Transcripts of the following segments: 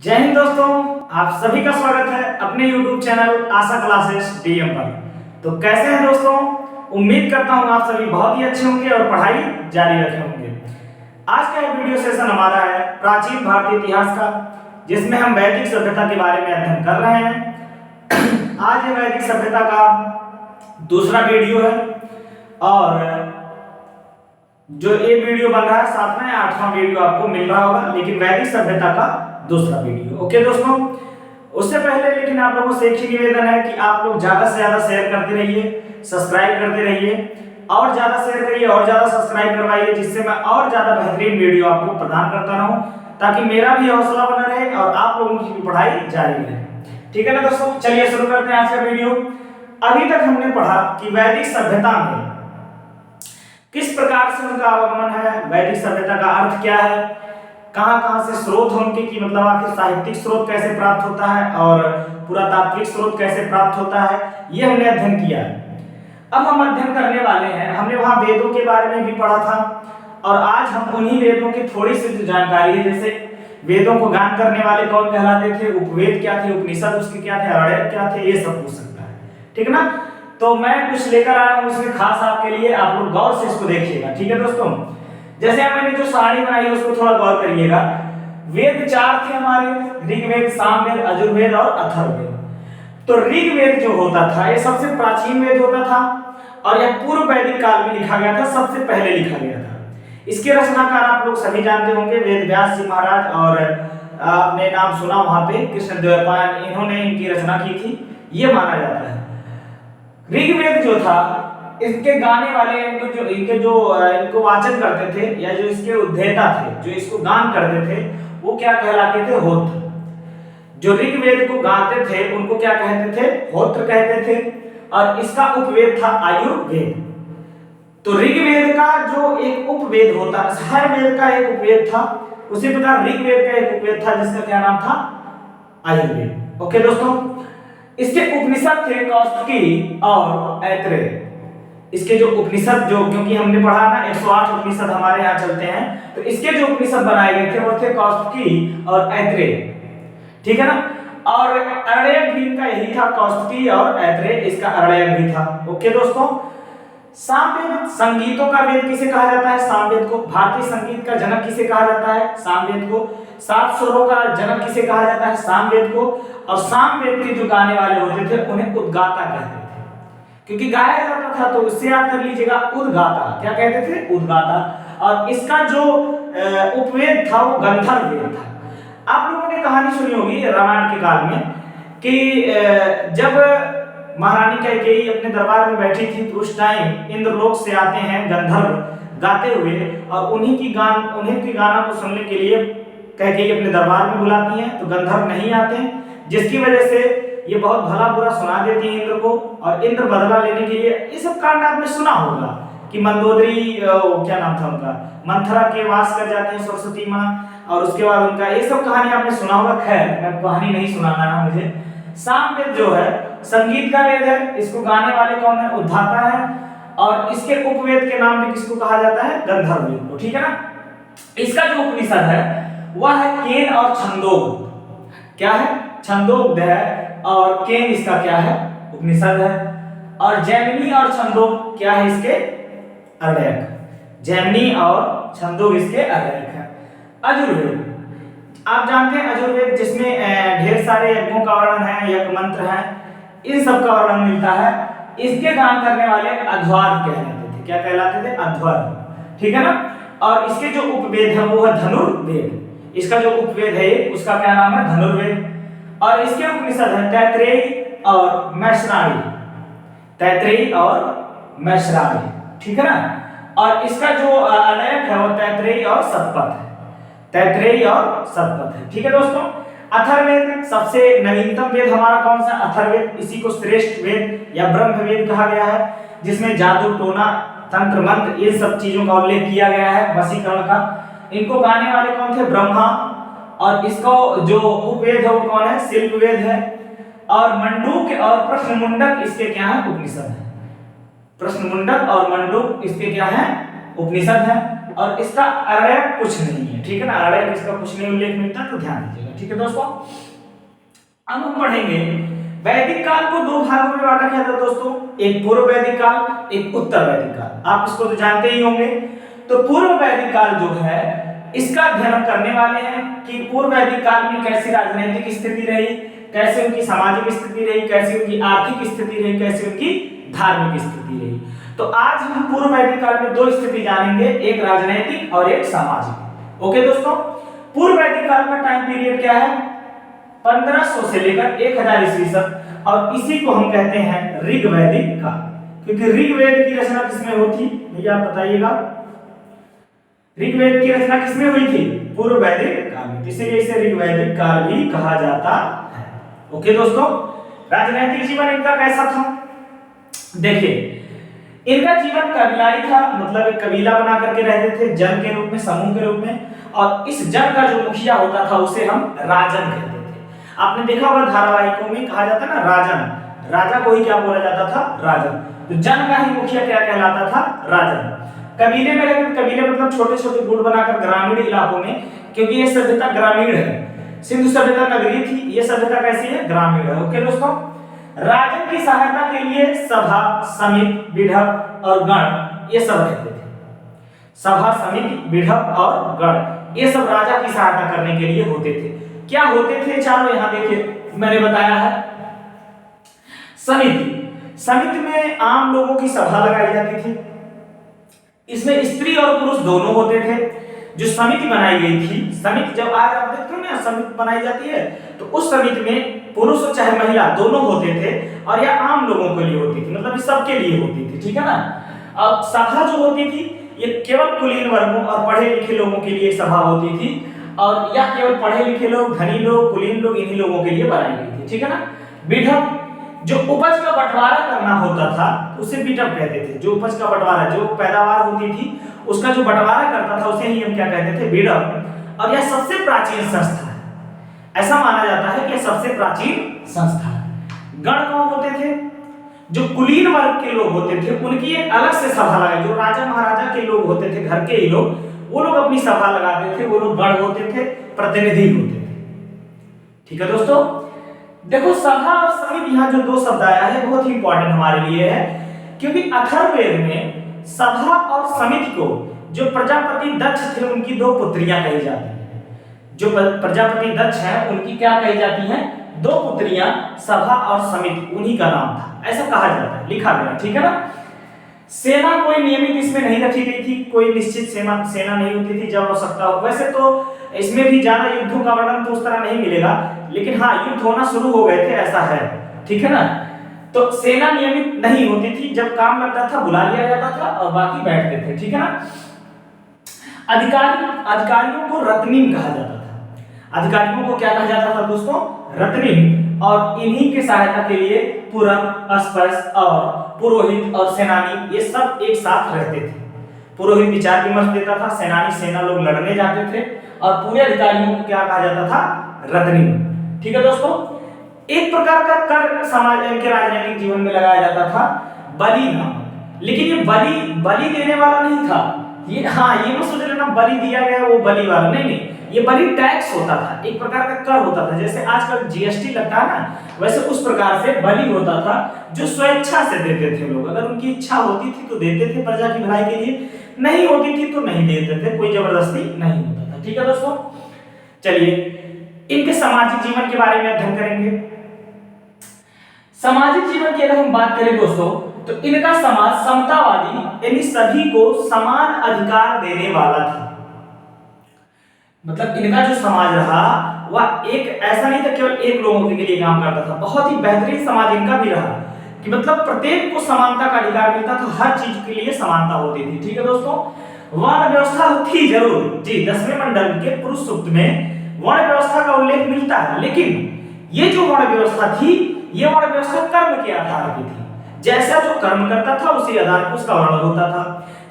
जय हिंद दोस्तों, आप सभी का स्वागत है अपने YouTube चैनल आशा क्लासेस DM पर। तो कैसे हैं दोस्तों? उम्मीद करता हूं आप सभी बहुत ही अच्छे होंगे और पढ़ाई जारी रखे होंगे। आज का वीडियो सेशन हमारा है प्राचीन भारतीय इतिहास का, जिसमें हम वैदिक सभ्यता के बारे में अध्ययन कर रहे हैं। आज ये वैदिक सभ्यता का दूसरा वीडियो है और जो ये वीडियो बन रहा है 7वां या 8वां वीडियो आपको मिल रहा होगा, लेकिन वैदिक सभ्यता का दूसरा वीडियो। ओके दोस्तों, उससे पहले लेकिन आप लोगों से एक ही निवेदन है कि आप लोग ज्यादा से ज्यादा शेयर करते रहिए, सब्सक्राइब करते रहिए और ज्यादा शेयर करिए और ज्यादा सब्सक्राइब करवाइए, जिससे मैं और ज्यादा बेहतरीन वीडियो आपको प्रदान करता रहूं, ताकि मेरा भी हौसला बना रहे और आप लोगों की भी पढ़ाई जारी रहे। ठीक है ना दोस्तों, चलिए शुरू करते हैं आज का वीडियो। अभी तक हमने पढ़ा कि वैदिक सभ्यता में किस प्रकार से उनका आगमन है, वैदिक सभ्यता का अर्थ क्या है, कहां-कहां से स्रोत होंगे कि मतलब आखिर साहित्यिक स्रोत कैसे प्राप्त होता है और पुरातात्विक स्रोत कैसे प्राप्त होता है, ये हमने अध्ययन किया। अब हम अध्ययन करने वाले हैं, हमने वहां वेदों के बारे में भी पढ़ा था और आज हम उन्हीं वेदों की थोड़ी सी जानकारी है, जैसे वेदों को गान करने वाले कौन कहलाते थे, उपवेद क्या थे, उपनिषद उसके क्या थे, अरण्यक क्या थे, ये सब पूछ सकता है। ठीक है ना? तो मैं कुछ लेकर आया हूं इसमें खास आपके लिए, आप लोग गौर से इसको देखिएगा। ठीक है दोस्तों, जैसे मैंने जो सारणी बनाई है उसको थोड़ा गौर करिएगा। वेद 4 थे हमारे, ऋग्वेद, सामवेद, यजुर्वेद और अथर्ववेद। तो ऋग्वेद जो होता था ये सबसे प्राचीन वेद होता था और यह पूर्व वैदिक काल में लिखा गया था, सबसे पहले लिखा गया था। इसके रचनाकार आप लोग सभी जानते होंगे, वेद व्यास जी महाराज, और आपने नाम सुना वहां पे कृष्णद्वैपायन, इन्होंने इनकी रचना की थी, ये माना जाता है। ऋग्वेद जो था, इसके गाने वाले इनको वाचन करते थे या जो इसके उद्धेता थे, जो इसको गान करते थे, वो क्या कहलाते थे? होत्र। जो ऋग्वेद को गाते थे उनको क्या कहते थे? होत्र कहते थे। और इसका उपवेद था आयुर्वेद। तो ऋग्वेद का जो एक उपवेद होता है, हर वेद का एक उपवेद था, उसी प्रकार ऋग्वेद का एक उपवेद था जिसका क्या नाम था? आयुर्वेद। ओके दोस्तों, इसके उपनिषद थे कौस्तुकी और ऐत्रेय। इसके जो उपनिषद, जो क्योंकि हमने पढ़ा ना 108 उपनिषद हमारे यहाँ चलते हैं, तो इसके जो उपनिषद बनाए गए थे वो थे कौस्तुकी और ऐत्रेय। ठीक है ना? और अरण्यक भी इनका यही था, कौस्तुकी और ऐत्रेय, इसका अरण्यक भी था। ओके दोस्तों, सामवेद संगीतों का वेद किसे कहा जाता है? सामवेद को। भारतीय संगीत का जनक किसे कहा जाता है? सामवेद को। 7 स्वरों का जनक किसे कहा जाता है? सामवेद को। और सामवेद के जो गाने वाले होते थे उन्हें उद्गाता कहते थे, क्योंकि गाया जाता था, तो उससे याद कर लीजिएगा उद्गाता। क्या कहते थे? उद्गाता। और इसका जो उपवेद था वो गंधर्व वेद था। आप लोगों ने कहानी सुनी होगी रामायण के काल में कि जब महारानी कैकेयी अपने दरबार में बैठी थी, तो उस टाइम इंद्रलोक से आते हैं गंधर्व गाते हुए और उन्हीं की गाना को सुनने के लिए कैकेयी अपने दरबार में बुलाती हैं, तो गंधर्व नहीं आते, जिसकी वजह से ये बहुत भला बुरा सुना देती है इंद्र को, और इंद्र बदला लेने के लिए, ये सब कांड आपने सुना होगा कि मंदोदरी, क्या नाम था उनका, मंथरा के वास कर जाते हैं सरस्वती माँ, और उसके बाद उनका ये सब कहानी आपने सुना होगा। खैर मैं कहानी नहीं सुनाना है मुझे। सामवेद जो है संगीत का वेद है, इसको गाने वाले कौन है? उद्धाता है। और इसके उपवेद के नाम भी किसको कहा जाता है? गंधर्व वेद को। ठीक है ना? इसका जो उपनिषद है वह है केन और छंदोग। क्या है? छंदोग है, और केन इसका क्या है? उपनिषद है। और जैमिनी और छंदोग क्या है इसके? अरण्यक। जैमिनी और छंदोग इसके अरण्यक है। यजुर्वेद आप जानते हैं, यजुर्वेद जिसमें ढेर सारे यज्ञों का वर्णन है, यज्ञ मंत्र है, इन सब का वर्णन मिलता है। इसके गान करने वाले अध्वर्य कहलाते थे। क्या कहलाते थे? अध्वर्य। ठीक है ना? और इसके जो उपवेद है वो है धनुर्वेद। इसका जो उपवेद है उसका क्या नाम है? धनुर्वेद। और इसके उपनिषद है तैत्रेयी और मैशराणी। तैत्रेयी और मैशराणी। ठीक है ना? और इसका जो अरण्यक है वो तैत्रेयी और सतपथ है। तैत्रेयी और सतपथ है। ठीक है दोस्तों, अथर्ववेद सबसे नवीनतम वेद हमारा कौन सा? अथर्ववेद। इसी को श्रेष्ठ वेद या ब्रह्म वेद कहा गया है, जिसमें जादू, टोना, तंत्र, मंत्र, इन सब चीजों का उल्लेख किया गया है, वशीकरण का। इनको गाने वाले कौन थे? ब्रह्मा। और इसको जो उपवेद है वो कौन है? शिल्प वेद है। और मंडूक और प्रश्नमुंडक इसके क्या है? उपनिषद है। प्रश्नमुंडक और मंडूक इसके क्या है? उपनिषद है। और इसका अरण्यक कुछ नहीं है। ठीक है ना? अरण्यक इसका कुछ नहीं उल्लेख मिलता, तो ध्यान दीजिएगा। ठीक है दोस्तों। अब हम पढ़ेंगे वैदिक काल को दो भागों में बांटा गया था दोस्तों, एक पूर्व वैदिक काल, एक उत्तर वैदिक काल। आप इसको तो जानते ही होंगे। तो पूर्व वैदिक काल जो है इसका अध्ययन हम करने वाले हैं कि पूर्व वैदिक काल में कैसी राजनीतिक स्थिति रही, कैसे उनकी सामाजिक स्थिति रही, कैसे उनकी आर्थिक स्थिति रही, कैसे उनकी धार्मिक स्थिति रही। तो आज हम पूर्व वैदिक काल में दो स्थिति जानेंगे, एक राजनीतिक और एक सामाजिक। ओके दोस्तों, पूर्व वैदिक काल का टाइम पीरियड क्या है? 1500 से लेकर 1000 ईस्वी तक, और इसी को हम कहते हैं ऋग्वैदिक काल। क्योंकि ऋग्वेद की रचना किसमें हुई थी भैया आप बताइएगा? ऋग्वेद की रचना किसमें हुई थी? पूर्व वैदिक काल में, इसीलिए इसे ऋग्वैदिक काल भी कहा जाता है। ओके दोस्तों, राजनीतिक जीवन इनका कैसा था? देखिए, इनका जीवन कबीलाई था, मतलब एक कबीला बना करके रहते थे, जन के रूप में, समूह के रूप में, और इस जन का जो मुखिया होता था उसे हम राजन कहते थे। आपने देखा होगा धारावाहिकों में कहा जाता ना राजन, राजा को ही क्या बोला जाता था? राजन। तो जन का ही मुखिया क्या कहलाता था? राजन। कबीले में रहते, कबीले मतलब छोटे छोटे गुट बनाकर ग्रामीण इलाकों में, क्योंकि ये सभ्यता ग्रामीण है, सिंधु सभ्यता नगरीय थी, ये सभ्यता कैसी है? ग्रामीण है। ओके दोस्तों, राजन की सहायता के लिए सभा, समिति, बिढ़प और गण ये सब रहते थे। सभा, समिति, बिढ़प और गण ये सब राजा की सहायता करने के लिए होते थे। क्या होते थे? चारों यहां देखिए मैंने बताया है। समिति, समिति में आम लोगों की सभा लगाई जाती थी, इसमें स्त्री और पुरुष दोनों होते थे। जो समिति बनाई गई थी, समिति जब आज आप देखते हो ना समिति बनाई जाती है, तो उस समिति में पुरुष चाहे महिला दोनों होते थे, और यह आम लोगों के लिए होती थी, मतलब सबके लिए होती थी, ठीक है ना। अब सभा जो होती थी ये केवल कुलीन वर्गों और पढ़े लिखे लोगों के लिए सभा होती थी, और यह केवल पढ़े लिखे लोग, धनी लोग, कुलीन लोग, इन्हीं लोगों के लिए बनाई गई थी, ठीक है ना। बिढ़प, जो उपज का बंटवारा करना होता था उसे बिढ़प कहते थे। जो उपज का बंटवारा, जो पैदावार होती थी उसका जो बंटवारा करता था उसे ही हम क्या कहते थे? बिढ़प। और यह सबसे प्राचीन संस्था है, ऐसा माना जाता है कि यह सबसे प्राचीन संस्था है। गण कौन होते थे? जो कुलीन वर्ग के लोग होते थे उनकी एक अलग से सभा लगाई, जो राजा महाराजा के लोग होते थे, घर के ही लोग, वो लोग अपनी सभा लगाते थे, वो लोग गण होते थे, प्रतिनिधि होते थे। ठीक है दोस्तों, देखो सभा और समिति, यहाँ जो दो शब्द आया है बहुत ही इंपॉर्टेंट हमारे लिए है, क्योंकि अथर्ववेद में सभा और समिति को जो प्रजापति दक्ष थे उनकी दो पुत्रियां कही जाती हैं। जो प्रजापति दक्ष हैं उनकी क्या कही जाती हैं? दो पुत्रियां, सभा और समिति, उन्हीं का नाम था, ऐसा कहा जाता है, लिखा गया, ठीक है ना। सेना कोई नियमित इसमें नहीं रखी गई थी, कोई निश्चित सेना नहीं होती थी जब आवश्यकता हो। वैसे तो इसमें भी ज्यादा युद्धों का वर्णन तो उस तरह नहीं मिलेगा, लेकिन हाँ युद्ध होना शुरू हो गए थे, ऐसा है, ठीक है ना। तो सेना नियमित नहीं होती थी, जब काम लगता था बुला लिया जाता था और बाकी बैठते थे, ठीक है ना। अधिकारियों को रत्निम कहा जाता था। अधिकारियों को क्या कहा जाता था दोस्तों? रत्निम। और इन्हीं के सहायता के लिए पुरम, अस्पर्श और पुरोहित और सेनानी ये सब एक साथ रहते थे। पुरोहित विचार विमर्श देता था, सेनानी सेना लोग लड़ने जाते थे, और पूरे अधिकारियों को क्या कहा जाता था? रत्निम। ठीक है दोस्तों, एक प्रकार का कर समाज के राजनीतिक जीवन में लगाया जाता था, बलि नामक। लेकिन ये बलि देने वाला नहीं था, ये मत सोच लेना बलि दिया गया वो बलि वाला, नहीं, ये बलि टैक्स होता था, एक प्रकार का कर होता था। जैसे आजकल जीएसटी लगता है ना, वैसे उस प्रकार से बलि होता था, जो स्वेच्छा से देते थे लोग। अगर उनकी इच्छा होती थी तो देते थे प्रजा की भलाई के लिए, नहीं होती थी तो नहीं देते थे, कोई जबरदस्ती नहीं होता था। ठीक है दोस्तों, चलिए इनके सामाजिक जीवन के बारे में अध्ययन करेंगे। सामाजिक जीवन की अगर हम बात करें दोस्तों, तो इनका समाज समतावादी, यानी सभी को समान अधिकार देने वाला था। मतलब इनका जो समाज रहा वह एक ऐसा नहीं था केवल एक लोगों के लिए काम करता था, बहुत ही बेहतरीन समाज इनका भी रहा कि मतलब प्रत्येक को समानता का अधिकार मिलता था, हर चीज के लिए समानता होती थी। ठीक है दोस्तों, वर्ण व्यवस्था थी जरूर जी, 10वें मंडल के पुरुष सूक्त में वर्ण व्यवस्था का उल्लेख मिलता है, लेकिन ये जो वर्ण व्यवस्था थी, ये वर्ण व्यवस्था कर्म के आधार पर थी। जैसा जो कर्म करता था उसी आधार पर उसका वर्ण होता था।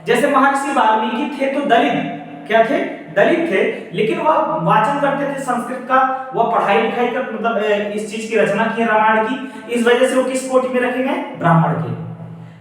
जैसे महर्षि वाल्मीकि थे तो दलित, क्या थे? दलित थे, लेकिन वह वाचन करते थे संस्कृत का, वह पढ़ाई लिखाई कर मतलब इस चीज की रचना की रामायण की, इस वजह से वो किस कोटि में रखे गए? ब्राह्मण के।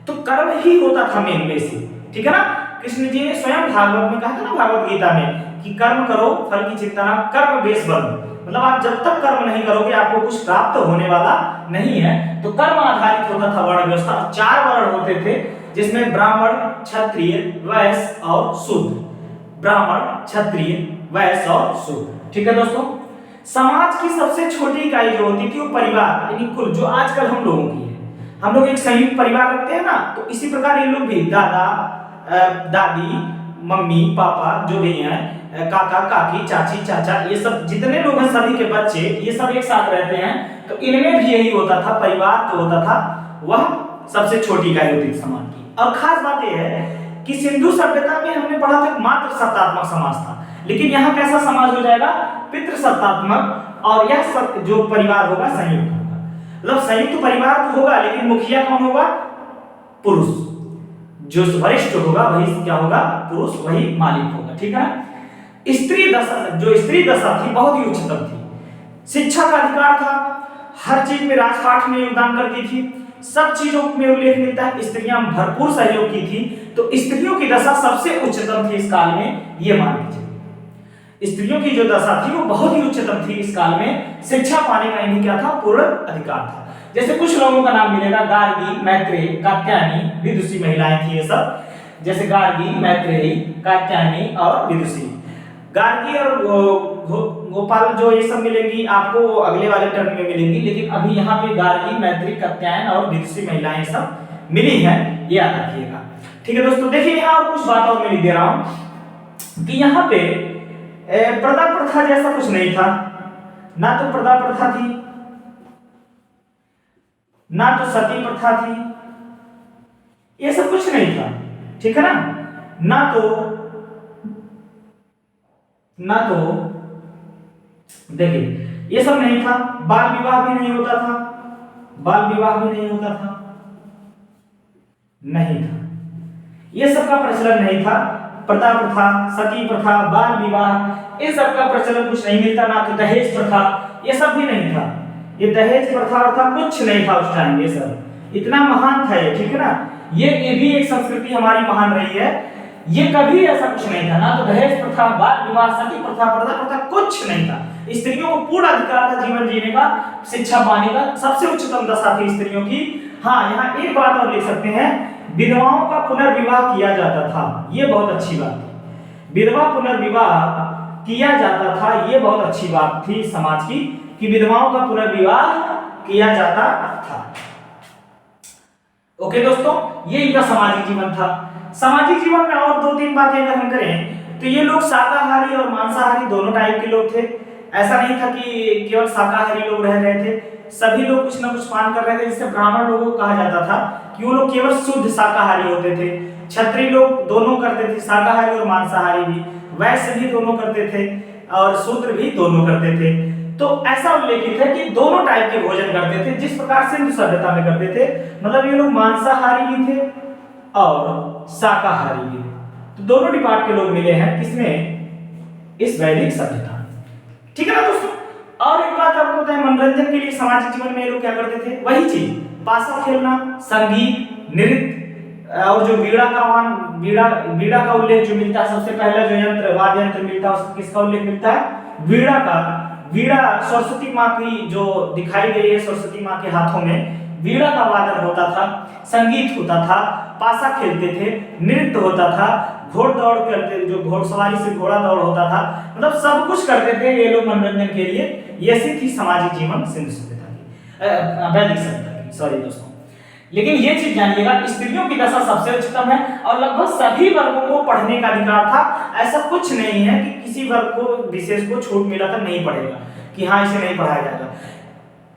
तो कर्म ही होता था मेन बेसिक, ठीक है ना। कृष्ण जी ने स्वयं भागवत में कहा था ना, भागवत गीता में, कि कर्म करो फल की चिंता ना, कर्म बेस बनो। मतलब आप जब तक कर्म नहीं करोगे आपको कुछ प्राप्त होने वाला नहीं है। तो कर्म आधारित होता था वर्ण व्यवस्था। 4 वर्ण होते थे जिसमें ब्राह्मण, क्षत्रिय, वैश्य और शूद्र। ब्राह्मण, क्षत्रिय, वैश्य और शूद्र। ठीक है दोस्तों। समाज की सबसे छोटी इकाई जो होती थी वो परिवार यानी कुल, जो आजकल हम लोगों की है। हम लोग एक संयुक्त परिवार रखते हैं ना, तो इसी प्रकार ये लोग भी दादा, दादी, मम्मी, पापा जो भी हैं, काका, काकी, चाची, चाचा, ये सब जितने लोग हैं सभी के बच्चे ये सब एक साथ रहते हैं। तो इनमें भी यही होता था, परिवार जो होता था वह सबसे छोटी इकाई होती थी समाज की। और खास बात यह है कि सिंधु सभ्यता में हमने पढ़ा था मात्र सत्तात्मक समाज था, लेकिन यहाँ कैसा समाज हो जाएगा? पितृसत्तात्मक। और यह सब जो परिवार होगा संयुक्त होगा। मतलब संयुक्त परिवार तो होगा लेकिन मुखिया कौन होगा? पुरुष। जो वरिष्ठ होगा वही क्या होगा? पुरुष, वही मालिक होगा। ठीक है। स्त्री दशा थी बहुत ही उच्चतम थी। शिक्षा का अधिकार था, हर चीज में राजपाट में योगदान करती थी, सब चीजों में उल्लेख मिलता है। स्त्रियां भरपूर सहयोग की थी, तो स्त्रियों की दशा सबसे उच्चतम थी इस काल में, ये मान लीजिए। स्त्रियों की जो दशा थी वो बहुत ही उच्चतम थी इस काल में। शिक्षा पाने का इन्हें क्या था? पूर्ण अधिकार था। जैसे कुछ लोगों का नाम मिलेगा, गार्गी, मैत्रेयी, कात्यायनी, विदुषी महिलाएं थी ये सब। जैसे गार्गी, मैत्रेयी, कात्यायनी और विदुषी। गार्गी और गोपाल जो ये सब मिलेंगी आपको अगले वाले टर्म में मिलेंगी, लेकिन अभी यहाँ पे गार्गी, मैत्रेयी, कात्यायन और विदुषी महिलाएं सब मिली हैं, ये याद रखिएगा। ठीक है दोस्तों। देखिए यहाँ और कुछ बात और मैं लिख दे रहा हूं कि यहाँ पे प्रदा प्रथा जैसा कुछ नहीं था। ना तो प्रदा प्रथा थी, ना तो सती प्रथा थी, ये सब कुछ नहीं था। ठीक है ना। ना तो देखिए ये सब नहीं था। बाल विवाह भी नहीं होता था, नहीं था। ये सब का प्रचलन नहीं था। प्रदा प्रथा, सती प्रथा, बाल विवाह, इन सब का प्रचलन कुछ नहीं मिलता। ना तो दहेज प्रथा, ये सब भी नहीं था। ये दहेज प्रथा था कुछ नहीं था उस टाइम। ये सब इतना महान था ये। ठीक है ना। ये भी एक संस्कृति हमारी महान रही है। ये कभी ऐसा कुछ नहीं था। ना तो दहेज प्रथा, बाल विवाह, सती प्रथा, प्रदा प्रथा कुछ नहीं था। स्त्रियों को पूर्ण अधिकार था जीवन जीने का, शिक्षा पाने का। सबसे उच्चतम दशा थी स्त्रियों की। हाँ, यहाँ एक बात और लिख सकते हैं, विधवाओं का पुनर्विवाह किया जाता था, ये बहुत अच्छी बात थी। विधवा पुनर्विवाह किया जाता था, ये बहुत अच्छी बात थी समाज की कि विधवाओं का पुनर्विवाह किया जाता था। ओके दोस्तों, ये इनका सामाजिक जीवन था। सामाजिक जीवन में और 2-3 बातें अगर हम करें तो ये लोग शाकाहारी और मांसाहारी दोनों टाइप के लोग थे। ऐसा नहीं था कि केवल शाकाहारी लोग रह रहे थे, सभी लोग कुछ ना कुछ पान कर रहे थे। जिससे ब्राह्मण लोगों को कहा जाता था कि वो लोग केवल शुद्ध शाकाहारी होते थे। क्षत्रिय लोग दोनों करते थे, शाकाहारी और मांसाहारी भी। वैश्य भी दोनों करते थे और शूद्र भी दोनों करते थे। तो ऐसा उल्लेखित है कि दोनों टाइप के भोजन करते थे, जिस प्रकार सिंधु सभ्यता में करते थे। मतलब ये लोग मांसाहारी भी थे और शाकाहारी भी थे। तो दोनों डिपार्ट के लोग मिले हैं किसमें? इस वैदिक सभ्यता। ठीक है ना दोस्तों। और एक बात आपको बताएं, मनोरंजन के लिए सामाजिक जीवन में ये लोग क्या करते थे? वही चीज, पासा खेलना, संगीत, नृत्य और जो बीड़ा का उल्लेख जो मिलता है, सबसे पहला जो यंत्र वाद्य यंत्र मिलता है उसका किसका उल्लेख मिलता है? बीड़ा का। बीड़ा सरस्वती माँ की जो दिखाई गई है, सरस्वती माँ के हाथों में बीड़ा का वादन होता था, संगीत होता था, पासा खेलते थे, नृत्य होता था, घोड़दौड़ करते, जो घोड़सवारी से घोड़ा दौड़ होता था। मतलब सब कुछ करते थे ये लोग मनोरंजन के लिए। ऐसी थी सामाजिक जीवन सिंधु सभ्यता की, वैदिक सभ्यता की। सॉरी दोस्तों, लेकिन ये चीज जानिएगा, स्त्रियों की दशा सबसे उच्चतम है और लगभग सभी वर्गों को पढ़ने का अधिकार था। ऐसा कुछ नहीं है कि किसी वर्ग को विशेष को छूट मिला था नहीं पढ़ेगा, कि हाँ इसे नहीं पढ़ाया जाएगा।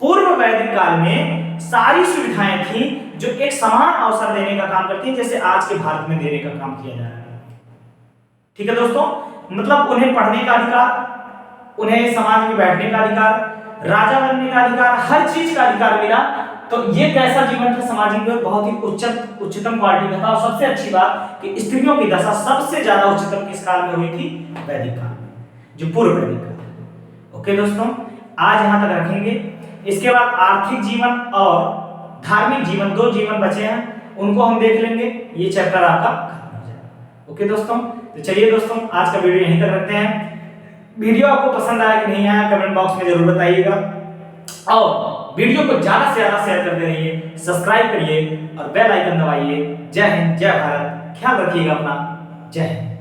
पूर्व वैदिक काल में सारी सुविधाएं थी जो एक समान अवसर देने का काम करती है, जैसे आज के भारत में देने का काम किया जा रहा है। ठीक है दोस्तों। मतलब उन्हें पढ़ने का अधिकार, उन्हें समाज में बैठने का अधिकार, राजा बनने का अधिकार, हर चीज का अधिकार मिला। तो ये कैसा जीवन था सामाजिक में? बहुत ही उच्चतम क्वालिटी का था। और सबसे अच्छी बात कि स्त्रियों की दशा सबसे ज्यादा उच्चतम किस काल में हुई थी? वैदिक काल, जो पूर्व वैदिक काल। ओके दोस्तों, आज यहां तक रखेंगे। इसके बाद आर्थिक जीवन और धार्मिक जीवन, 2 जीवन बचे हैं, उनको हम देख लेंगे। ये चैप्टर आपका खत्म हो जाएगा। ओके दोस्तों, तो चलिए दोस्तों आज का वीडियो यहीं तक रखते हैं। वीडियो आपको पसंद आया कि नहीं आया कमेंट बॉक्स में जरूर बताइएगा, और वीडियो को ज्यादा से ज्यादा शेयर करते रहिए, सब्सक्राइब करिए और बेल आइकन दबाइए। जय हिंद, जय भारत, ख्याल रखिएगा अपना। जय हिंद।